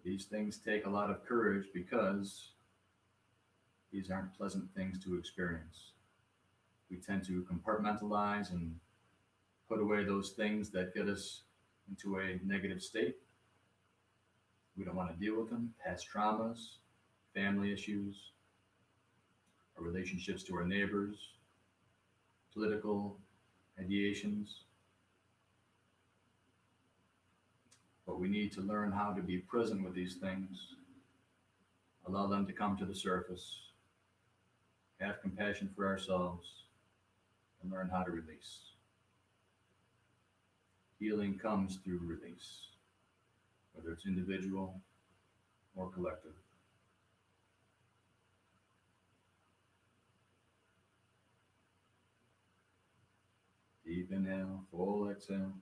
These things take a lot of courage because these aren't pleasant things to experience. We tend to compartmentalize and put away those things that get us into a negative state. We don't want to deal with them, past traumas, family issues, our relationships to our neighbors, political ideations. But we need to learn how to be present with these things, allow them to come to the surface, have compassion for ourselves, and learn how to release. Healing comes through release, whether it's individual or collective. Deep inhale, full exhale.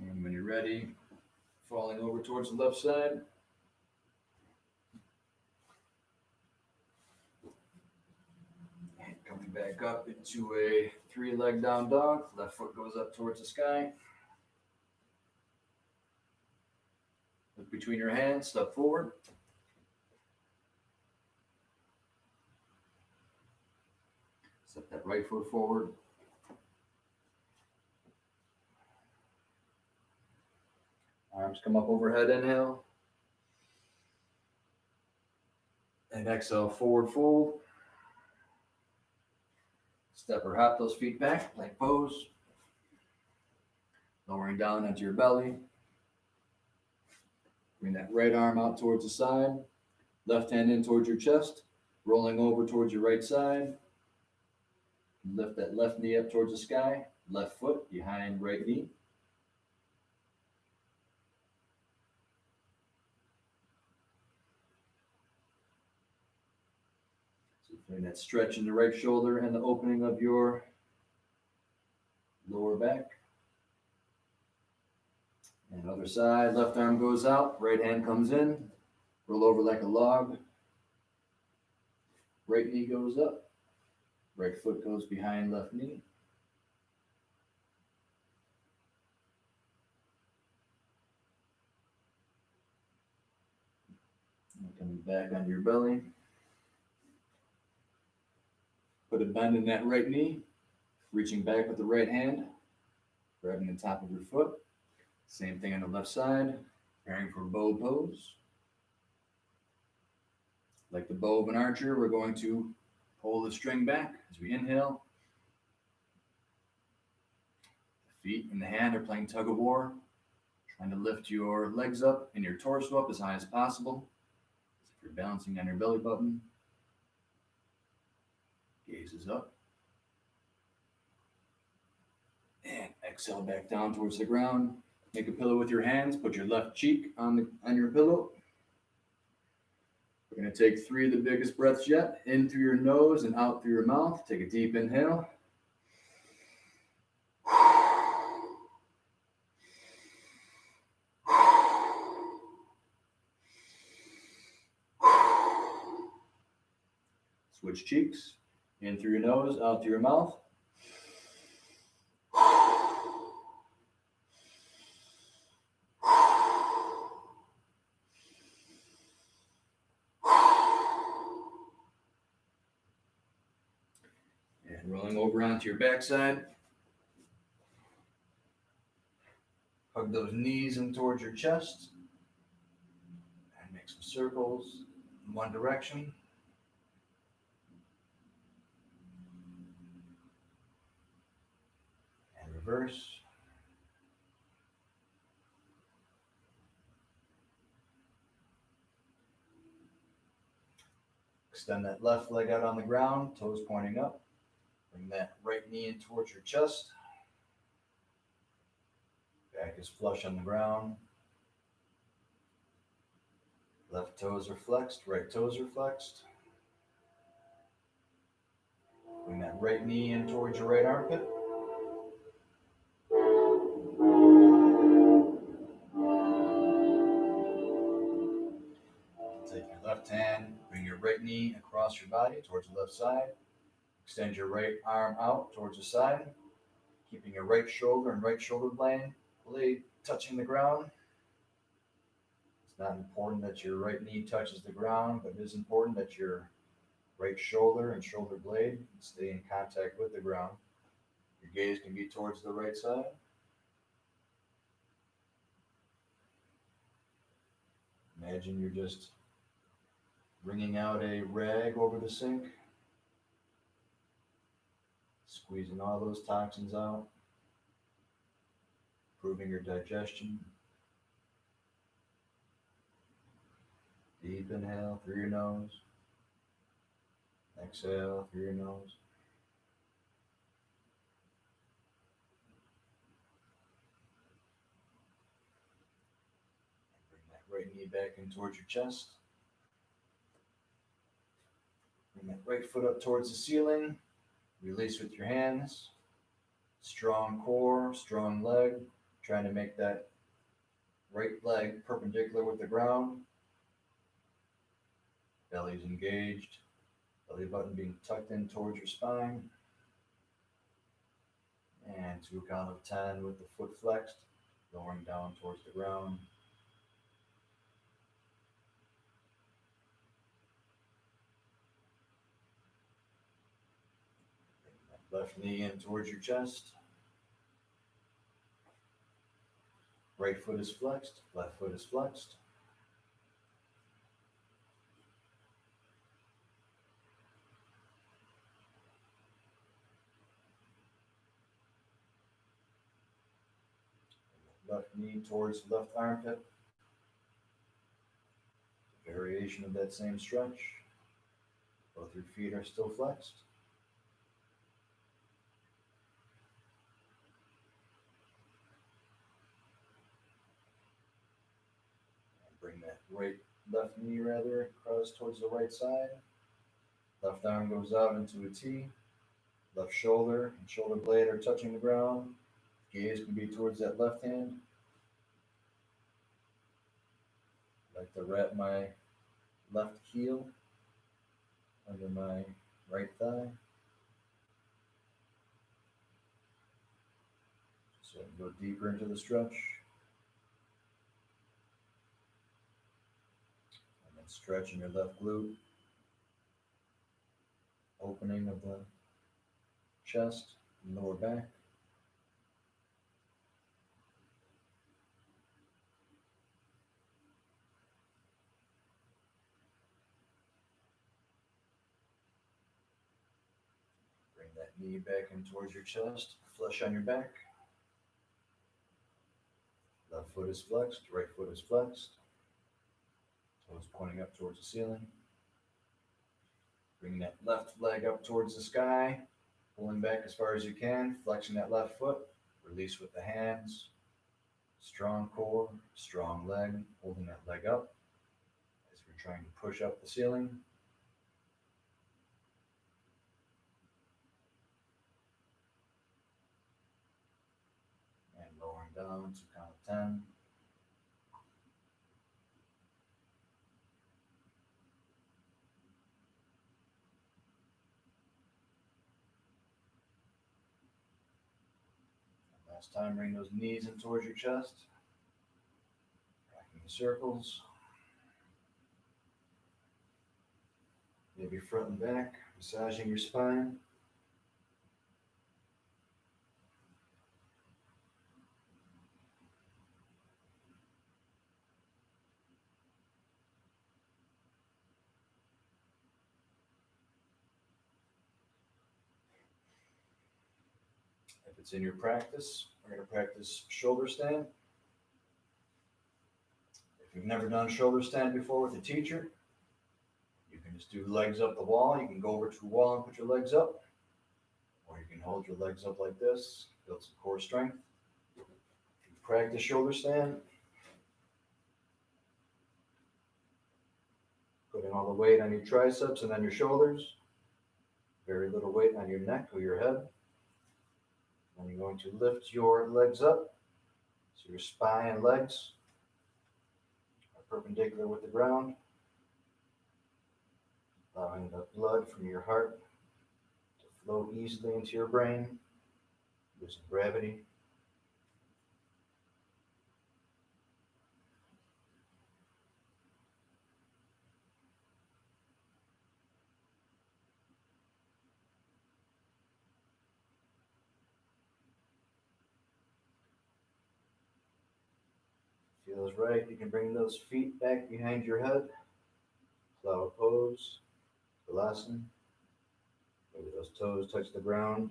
And when you're ready, falling over towards the left side. And coming back up into a 3-leg down dog. Left foot goes up towards the sky. Look between your hands, step forward. Step that right foot forward. Arms come up overhead, inhale. And exhale, forward fold. Step or hop those feet back, plank pose. Lowering down into your belly. Bring that right arm out towards the side. Left hand in towards your chest. Rolling over towards your right side. Lift that left knee up towards the sky. Left foot behind right knee. So feeling that stretch in the right shoulder and the opening of your lower back. And other side, left arm goes out, right hand comes in. Roll over like a log. Right knee goes up. Right foot goes behind left knee. And coming back onto your belly. Put a bend in that right knee. Reaching back with the right hand. Grabbing the top of your foot. Same thing on the left side. Preparing for bow pose. Like the bow of an archer, we're going to pull the string back as we inhale. The feet and the hand are playing tug of war, trying to lift your legs up and your torso up as high as possible. As if you're balancing on your belly button. Gaze is up. And exhale back down towards the ground. Make a pillow with your hands. Put your left cheek on your pillow. We're going to take 3 of the biggest breaths yet. In through your nose and out through your mouth. Take a deep inhale. Switch cheeks. In through your nose, out through your mouth. And rolling over onto your backside. Hug those knees in towards your chest. And make some circles in one direction. And reverse. Extend that left leg out on the ground, toes pointing up. Bring that right knee in towards your chest. Back is flush on the ground. Left toes are flexed, right toes are flexed. Bring that right knee in towards your right armpit. Take your left hand, bring your right knee across your body towards the left side. Extend your right arm out towards the side, keeping your right shoulder and right shoulder blade touching the ground. It's not important that your right knee touches the ground, but it is important that your right shoulder and shoulder blade stay in contact with the ground. Your gaze can be towards the right side. Imagine you're just wringing out a rag over the sink, squeezing all those toxins out, improving your digestion. Deep inhale through your nose. Exhale through your nose. Bring that right knee back in towards your chest. Bring that right foot up towards the ceiling. Release with your hands. Strong core, strong leg. Trying to make that right leg perpendicular with the ground. Belly's engaged. Belly button being tucked in towards your spine. And to a count of 10 with the foot flexed, lowering down towards the ground. Left knee in towards your chest. Right foot is flexed, left foot is flexed. Left knee towards left armpit. Variation of that same stretch. Both your feet are still flexed. Bring that left knee across towards the right side. Left arm goes out into a T. Left shoulder and shoulder blade are touching the ground. Gaze can be towards that left hand. I like to wrap my left heel under my right thigh. So I can go deeper into the stretch. And then stretching your left glute. Opening of the chest and lower back. Bring that knee back in towards your chest, flush on your back. Left foot is flexed, right foot is flexed. Toes pointing up towards the ceiling. Bring that left leg up towards the sky, pulling back as far as you can, flexing that left foot. Release with the hands. Strong core, strong leg, holding that leg up as we're trying to push up the ceiling. And lowering down to count of 10. Last time, bring those knees in towards your chest. Rocking in circles. Maybe front and back, massaging your spine. If it's in your practice, we're going to practice shoulder stand. If you've never done shoulder stand before with a teacher, you can just do legs up the wall. You can go over to a wall and put your legs up, or you can hold your legs up like this, build some core strength. If you practice shoulder stand, putting all the weight on your triceps and then your shoulders, very little weight on your neck or your head. Then you're going to lift your legs up, so your spine and legs are perpendicular with the ground, allowing the blood from your heart to flow easily into your brain, using gravity. Feels right, you can bring those feet back behind your head, flower pose, Balasana. Maybe those toes touch the ground.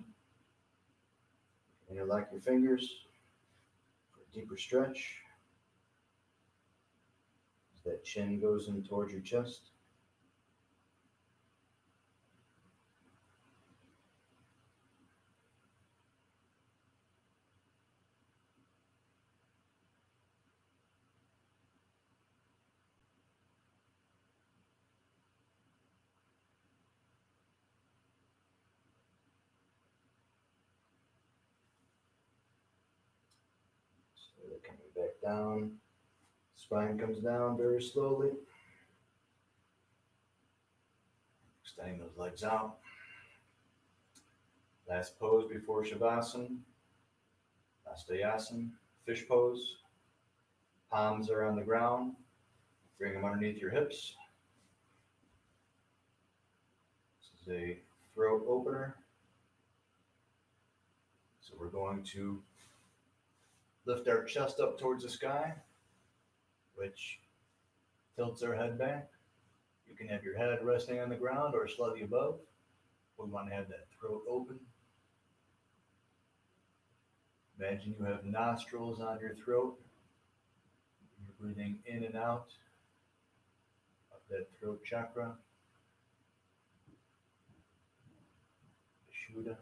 Interlock your fingers for a deeper stretch as that chin goes in towards your chest. So they're coming back down. Spine comes down very slowly. Extending those legs out. Last pose before Shavasana. Astayasana, fish pose. Palms are on the ground. Bring them underneath your hips. This is a throat opener. So we're going to lift our chest up towards the sky, which tilts our head back. You can have your head resting on the ground or slightly above. We want to have that throat open. Imagine you have nostrils on your throat. You're breathing in and out of that throat chakra, Vishuddha.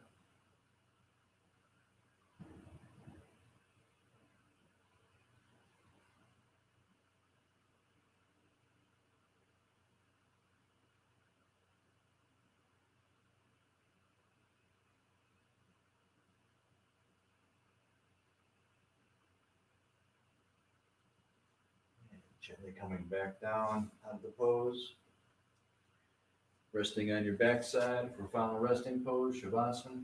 Gently coming back down out of the pose. Resting on your backside for final resting pose, Shavasana.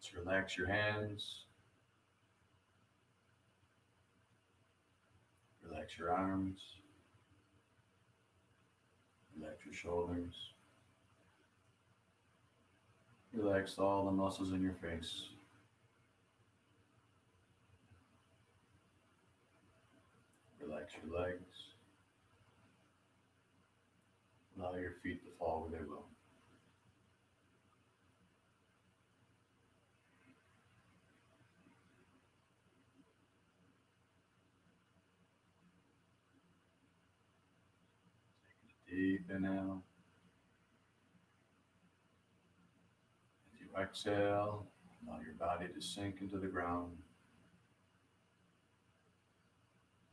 Let's relax your hands. Relax your arms. Relax your shoulders. Relax all the muscles in your face. Relax your legs. Allow your feet to fall where they will. Deep inhale. As you exhale, Allow your body to sink into the ground,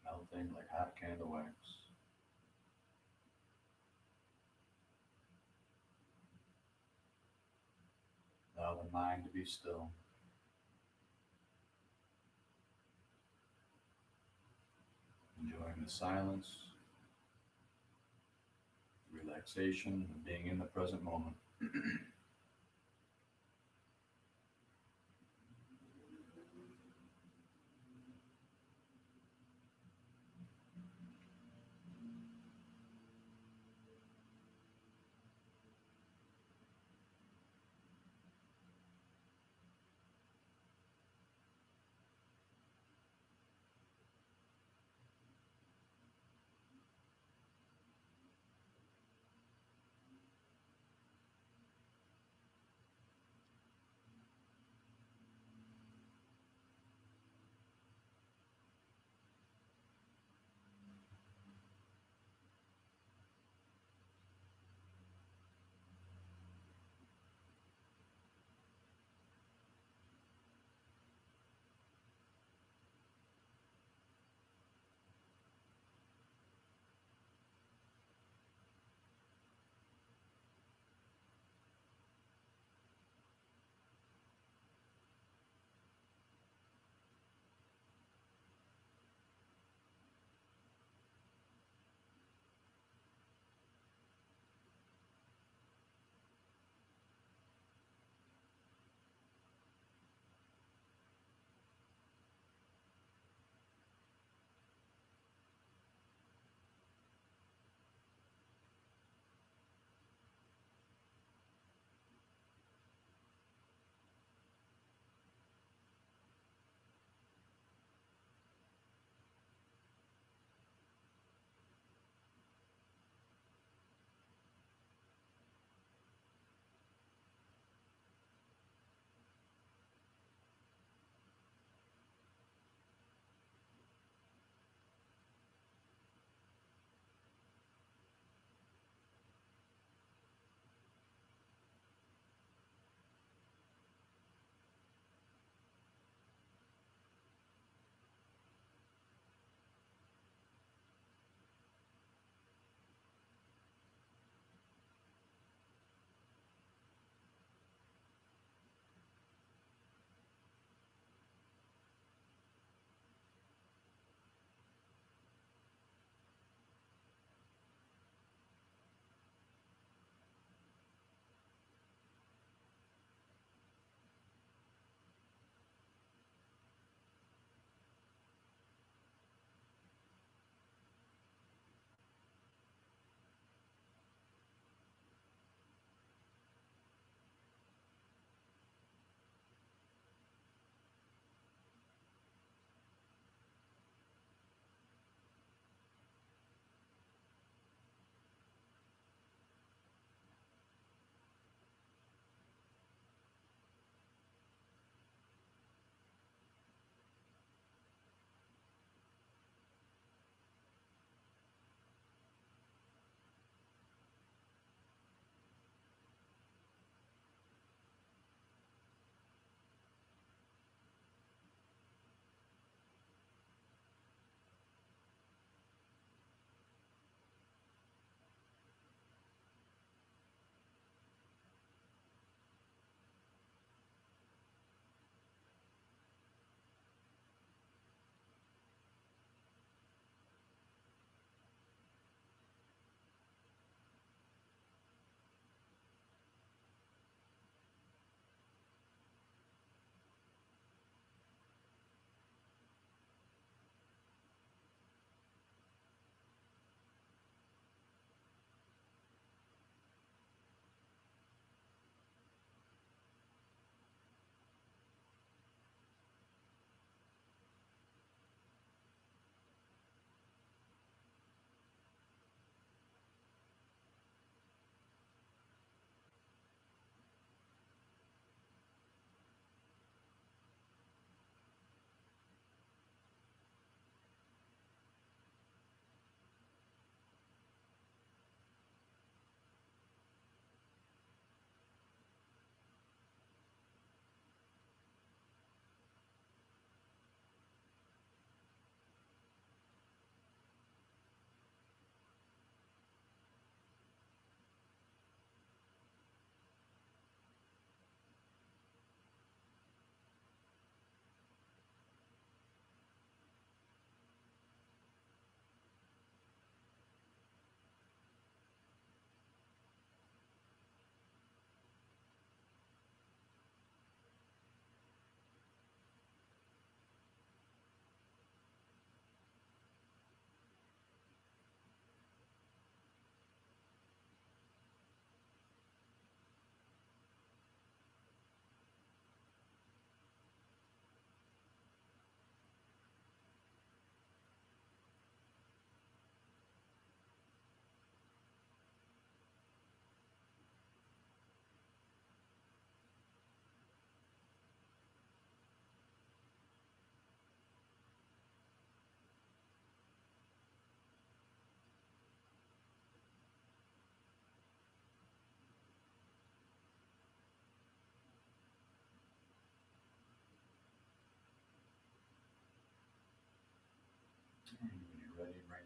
melting like hot candle wax. Allow the mind to be still. Enjoying the silence, relaxation, and being in the present moment.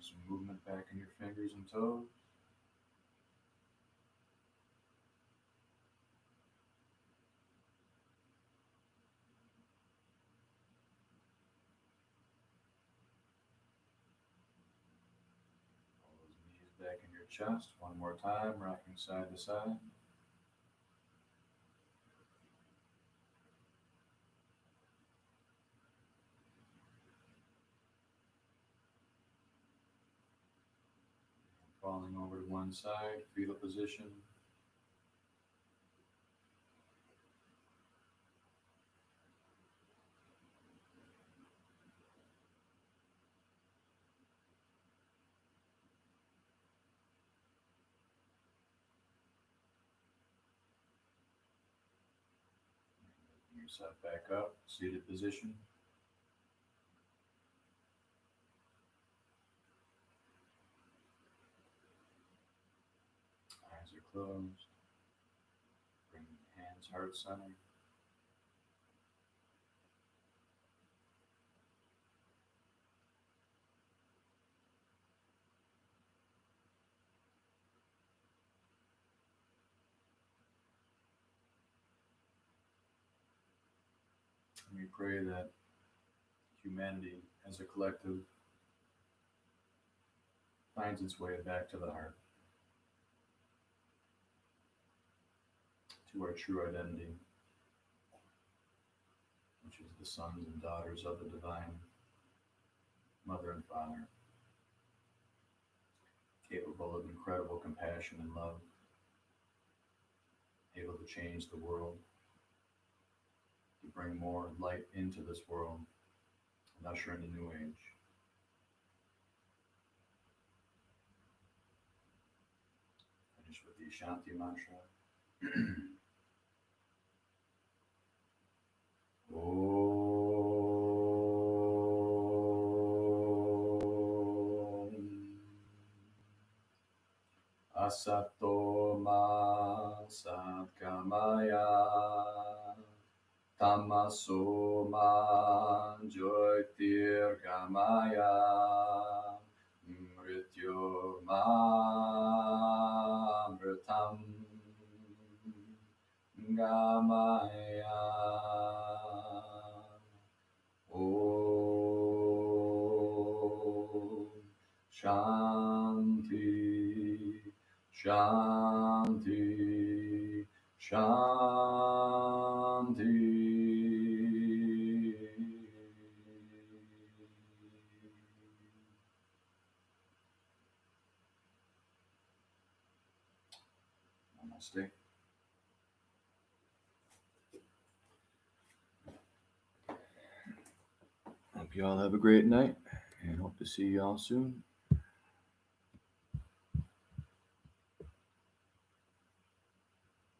some movement back in your fingers and toes. Pull those knees back in your chest. One more time, rocking side to side. Falling over to one side, fetal position. Bring yourself back up, seated position. Eyes are closed. Bring hands heart center. And we pray that humanity as a collective finds its way back to the heart, to our true identity, which is the sons and daughters of the divine Mother and Father, capable of incredible compassion and love, able to change the world, to bring more light into this world and usher in a new age. Finish with the Shanti mantra. Asato ma sadgamaya tamaso ma jyotirgamaya mrityo ma mritam gamaya. Om Shanti Shanti Shanti. Namaste. Hope you all have a great night and hope to see you all soon.